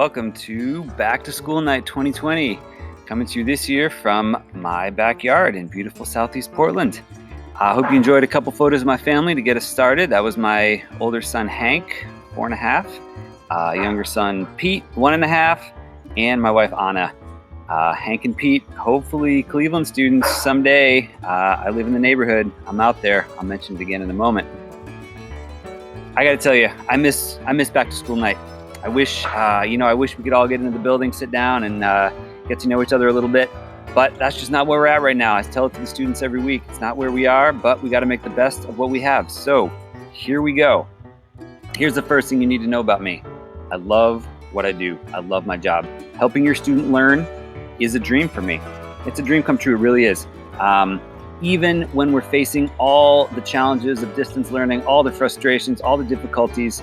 welcome to Back to School Night 2020. Coming to you this year from my backyard in beautiful Southeast Portland. I hope you enjoyed a couple photos of my family to get us started. That was my older son, Hank, 4.5, younger son, Pete, 1.5, and my wife, Anna. Hank and Pete, hopefully Cleveland students someday. I live in the neighborhood. I'm out there. I'll mention it again in a moment. I got to tell you, I miss back to school night. I wish we could all get into the building, sit down, and get to know each other a little bit. But that's just not where we're at right now. I tell it to the students every week. It's not where we are, but we got to make the best of what we have. So here we go. Here's the first thing you need to know about me. I love what I do. I love my job. Helping your student learn is a dream for me. It's a dream come true. It really is. Even when we're facing all the challenges of distance learning, all the frustrations, all the difficulties,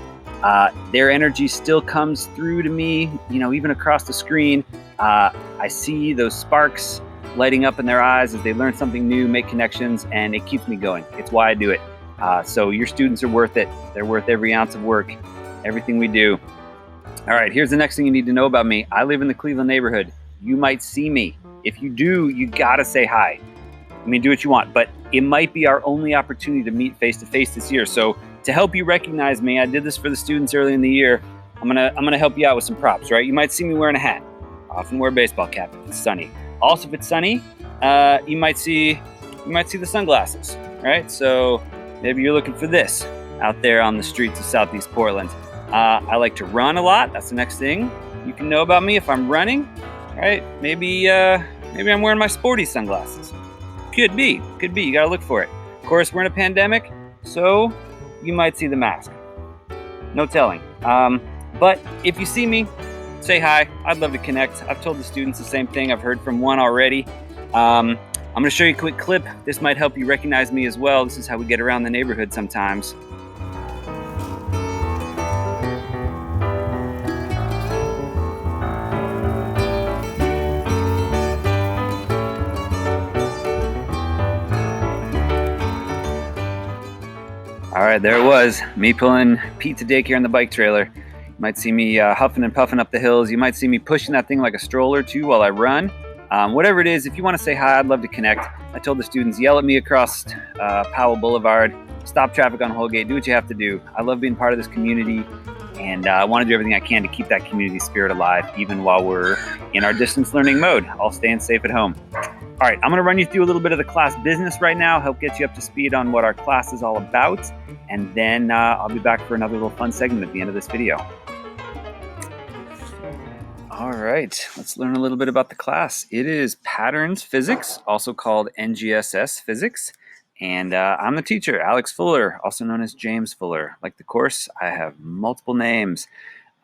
their energy still comes through to me, even across the screen. I see those sparks lighting up in their eyes as they learn something new, make connections, and it keeps me going. It's why I do it. So your students are worth it. They're worth every ounce of work, everything we do. All right, here's the next thing you need to know about me. I live in the Cleveland neighborhood. You might see me. If you do, you gotta say hi. Do what you want, but it might be our only opportunity to meet face-to-face this year. So to help you recognize me, I did this for the students early in the year. I'm gonna help you out with some props, right? You might see me wearing a hat. I often wear a baseball cap if it's sunny. Also, if it's sunny, you might see the sunglasses, right? So maybe you're looking for this out there on the streets of Southeast Portland. I like to run a lot. That's the next thing you can know about me. If I'm running, right? Maybe I'm wearing my sporty sunglasses. Could be. You gotta look for it. Of course, we're in a pandemic, so you might see the mask. No telling. But if you see me, say hi. I'd love to connect. I've told the students the same thing. I've heard from one already. I'm gonna show you a quick clip. This might help you recognize me as well. This is how we get around the neighborhood sometimes. All right, there it was, me pulling Pete to daycare in the bike trailer. You might see me huffing and puffing up the hills. You might see me pushing that thing like a stroller too while I run. Whatever it is, if you want to say hi, I'd love to connect. I told the students, yell at me across Powell Boulevard, stop traffic on Holgate, do what you have to do. I love being part of this community, and I want to do everything I can to keep that community spirit alive, even while we're in our distance learning mode, all staying safe at home. All right, I'm going to run you through a little bit of the class business right now, help get you up to speed on what our class is all about, and then I'll be back for another little fun segment at the end of this video. All right, let's learn a little bit about the class. It is Patterns Physics, also called NGSS Physics, and I'm the teacher, Alex Fuller, also known as James Fuller. Like the course, I have multiple names.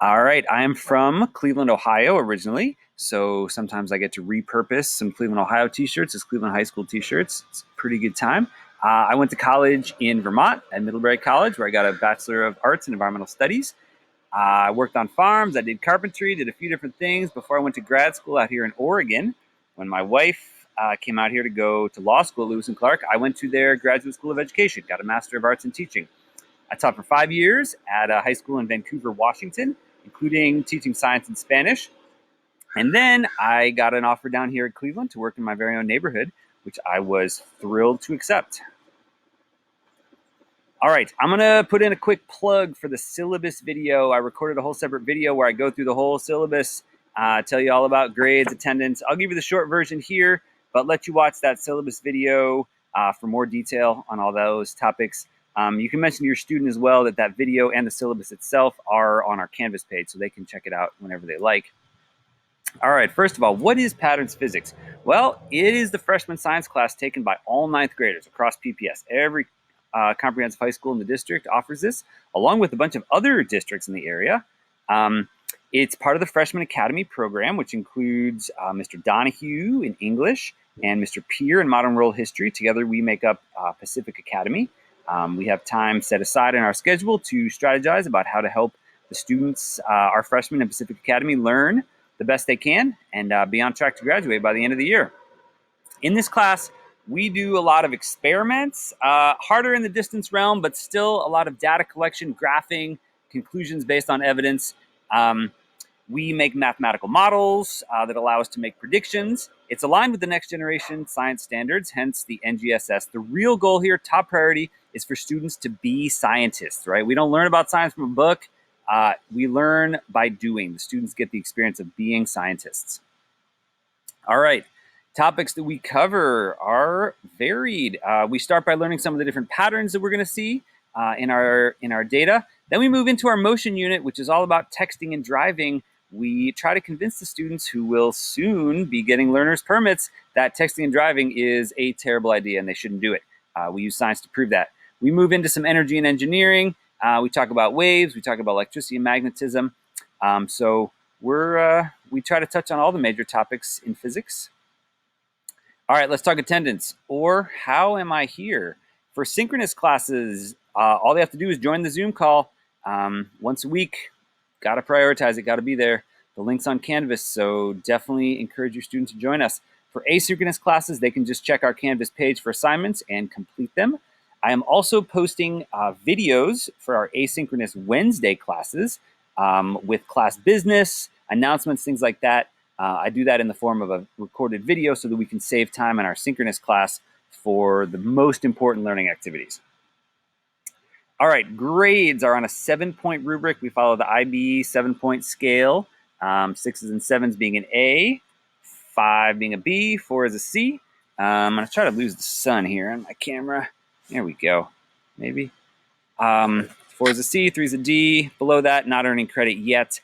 All right, I am from Cleveland, Ohio originally, so sometimes I get to repurpose some Cleveland, Ohio t-shirts as Cleveland High School t-shirts. It's a pretty good time. I went to college in Vermont at Middlebury College, where I got a Bachelor of Arts in Environmental Studies. I worked on farms, I did carpentry, did a few different things before I went to grad school out here in Oregon. When my wife came out here to go to law school at Lewis and Clark, I went to their Graduate School of Education, got a Master of Arts in Teaching. I taught for 5 years at a high school in Vancouver, Washington, including teaching science and Spanish. And then I got an offer down here at Cleveland to work in my very own neighborhood, which I was thrilled to accept. All right, I'm going to put in a quick plug for the syllabus video. I recorded a whole separate video where I go through the whole syllabus, tell you all about grades, attendance. I'll give you the short version here, but let you watch that syllabus video for more detail on all those topics. You can mention to your student as well that video and the syllabus itself are on our Canvas page, so they can check it out whenever they like. All right, first of all, what is Patterns Physics? Well, it is the freshman science class taken by all 9th graders across PPS. Every comprehensive high school in the district offers this, along with a bunch of other districts in the area. It's part of the Freshman Academy program, which includes Mr. Donahue in English and Mr. Peer in Modern World History. Together, we make up Pacific Academy. We have time set aside in our schedule to strategize about how to help the students, our freshmen in Pacific Academy, learn the best they can and be on track to graduate by the end of the year. In this class, we do a lot of experiments, harder in the distance realm, but still a lot of data collection, graphing, conclusions based on evidence. We make mathematical models that allow us to make predictions. It's aligned with the next generation science standards, hence the NGSS. The real goal here, top priority, is for students to be scientists, right? We don't learn about science from a book. We learn by doing. The students get the experience of being scientists. All right. Topics that we cover are varied. We start by learning some of the different patterns that we're going to see in our data. Then we move into our motion unit, which is all about texting and driving. We try to convince the students who will soon be getting learner's permits that texting and driving is a terrible idea and they shouldn't do it. We use science to prove that. We move into some energy and engineering. We talk about waves. We talk about electricity and magnetism. So we try to touch on all the major topics in physics. All right, let's talk attendance, or how am I here? For synchronous classes, all they have to do is join the Zoom call once a week. Got to prioritize it, got to be there. The link's on Canvas, so definitely encourage your students to join us. For asynchronous classes, they can just check our Canvas page for assignments and complete them. I am also posting videos for our asynchronous Wednesday classes with class business, announcements, things like that. I do that in the form of a recorded video so that we can save time in our synchronous class for the most important learning activities. All right, grades are on a 7-point rubric. We follow the IB 7-point scale, 6s and 7s being an A, 5 being a B, 4 is a C. I'm going to try to lose the sun here on my camera. There we go, maybe. 4 is a C, 3 is a D. Below that, not earning credit yet.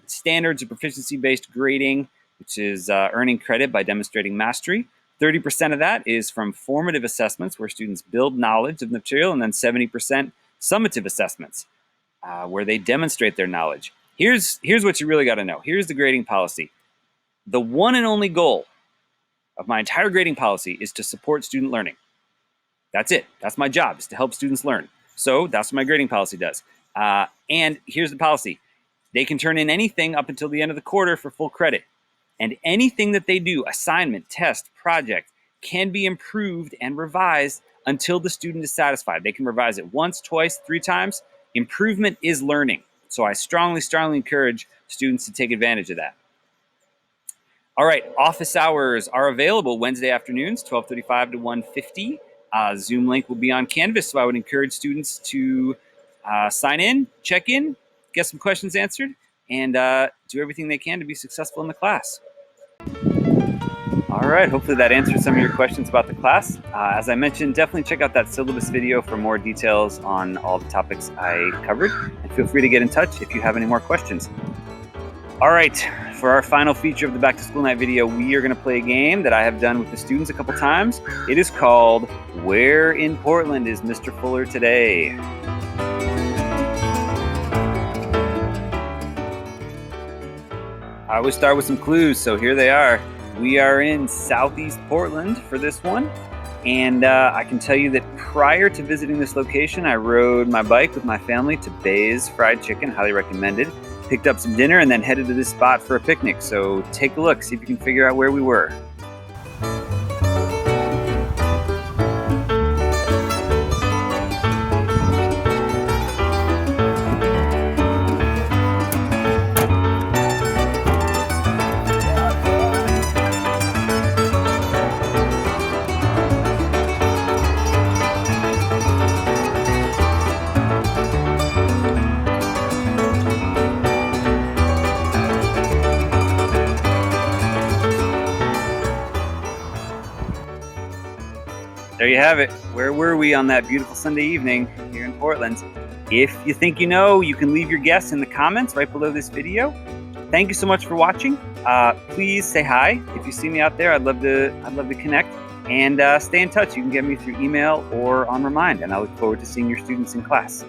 Standards of proficiency-based grading, which is earning credit by demonstrating mastery. 30% of that is from formative assessments, where students build knowledge of the material, and then 70% summative assessments, where they demonstrate their knowledge. Here's what you really got to know. Here's the grading policy. The one and only goal of my entire grading policy is to support student learning. That's it. That's my job, is to help students learn. So that's what my grading policy does. And here's the policy. They can turn in anything up until the end of the quarter for full credit. And anything that they do, assignment, test, project, can be improved and revised until the student is satisfied. They can revise it once, twice, 3 times. Improvement is learning. So I strongly, strongly encourage students to take advantage of that. All right, office hours are available Wednesday afternoons, 12:35 to 1:50. Zoom link will be on Canvas, so I would encourage students to sign in, check in, get some questions answered, and do everything they can to be successful in the class. All right, hopefully that answered some of your questions about the class. As I mentioned, definitely check out that syllabus video for more details on all the topics I covered, and feel free to get in touch if you have any more questions. All right, for our final feature of the Back to School Night video, we are going to play a game that I have done with the students a couple times. It is called Where in Portland is Mr. Fuller Today? I always start with some clues, so here they are. We are in Southeast Portland for this one, and I can tell you that prior to visiting this location, I rode my bike with my family to Bay's Fried Chicken, highly recommended, picked up some dinner, and then headed to this spot for a picnic. So take a look, see if you can figure out where we were. There you have it. Where were we on that beautiful Sunday evening here in Portland? If you think you know, you can leave your guess in the comments right below this video. Thank you so much for watching. Please say hi. If you see me out there, I'd love to connect, and stay in touch. You can get me through email or on Remind, and I look forward to seeing your students in class.